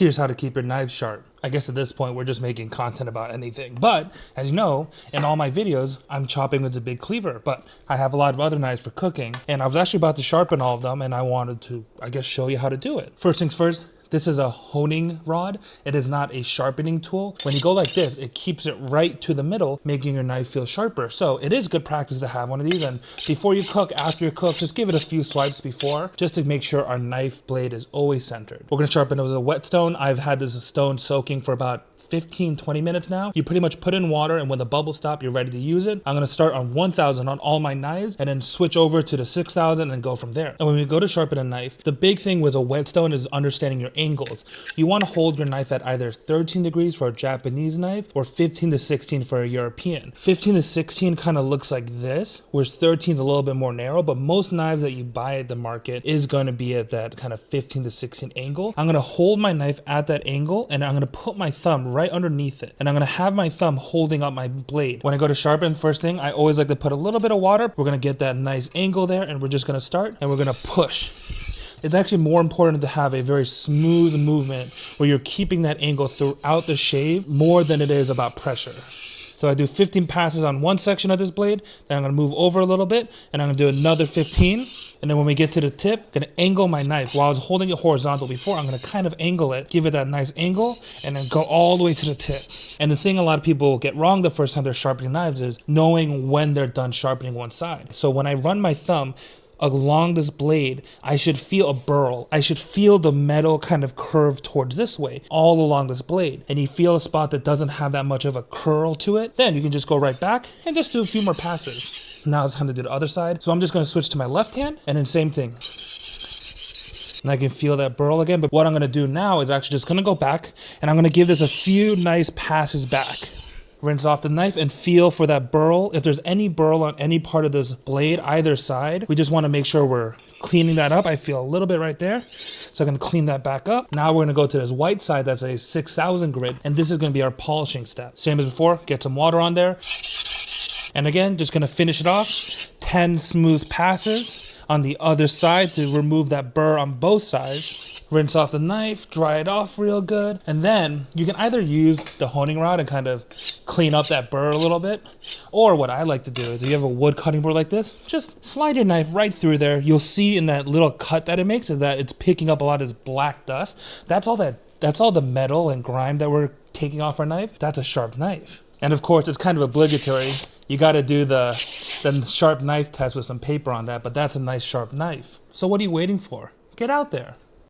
here's how to keep your knives sharp. I guess at this point we're just making content about anything. But as you know, in all my videos, I'm chopping with a big cleaver, but I have a lot of other knives for cooking, and I was actually about to sharpen all of them, and I wanted to, I guess, show you how to do it. First things first, this is a honing rod. It is not a sharpening tool. When you go like this, it keeps it right to the middle, making your knife feel sharper. So it is good practice to have one of these. And before you cook, after you cook, just give it a few swipes before, just to make sure our knife blade is always centered. We're gonna sharpen it with a whetstone. I've had this stone soaking for about 15-20 minutes now. You pretty much put in water, and when the bubbles stop, you're ready to use it. I'm gonna start on 1000 on all my knives and then switch over to the 6000 and go from there. And when we go to sharpen a knife, the big thing with a whetstone is understanding your angles. You wanna hold your knife at either 13 degrees for a Japanese knife or 15 to 16 for a European. 15 to 16 kind of looks like this, whereas 13 is a little bit more narrow, but most knives that you buy at the market is gonna be at that kind of 15 to 16 angle. I'm gonna hold my knife at that angle, and I'm gonna put my thumb right underneath it, and I'm gonna have my thumb holding up my blade. When I go to sharpen, first thing, I always like to put a little bit of water. We're gonna get that nice angle there, and we're just gonna start, and we're gonna push. It's actually more important to have a very smooth movement where you're keeping that angle throughout the shave more than it is about pressure. So I do 15 passes on one section of this blade, then I'm gonna move over a little bit, and I'm gonna do another 15, and then when we get to the tip, I'm gonna angle my knife. While I was holding it horizontal before, I'm gonna kind of angle it, give it that nice angle, and then go all the way to the tip. And the thing a lot of people get wrong the first time they're sharpening knives is knowing when they're done sharpening one side. So when I run my thumb along this blade, I should feel a burl. I should feel the metal kind of curve towards this way all along this blade. And you feel a spot that doesn't have that much of a curl to it, then you can just go right back and just do a few more passes. Now it's time to do the other side. So I'm just gonna switch to my left hand, and then same thing. And I can feel that burl again, but what I'm gonna do now is actually just gonna go back, and I'm gonna give this a few nice passes back. Rinse off the knife and feel for that burl. If there's any burl on any part of this blade, either side, we just wanna make sure we're cleaning that up. I feel a little bit right there. So I'm gonna clean that back up. Now we're gonna go to this white side that's a 6000 grit, and this is gonna be our polishing step. Same as before, get some water on there. And again, just gonna finish it off. 10 smooth passes on the other side to remove that burr on both sides. Rinse off the knife, dry it off real good, and then you can either use the honing rod and kind of clean up that burr a little bit, or what I like to do is if you have a wood cutting board like this, just slide your knife right through there. You'll see in that little cut that it makes is that it's picking up a lot of this black dust. That's all the metal and grime that we're taking off our knife. That's a sharp knife. And of course, it's kind of obligatory. You got to do the sharp knife test with some paper on that, but that's a nice sharp knife. So what are you waiting for? Get out there.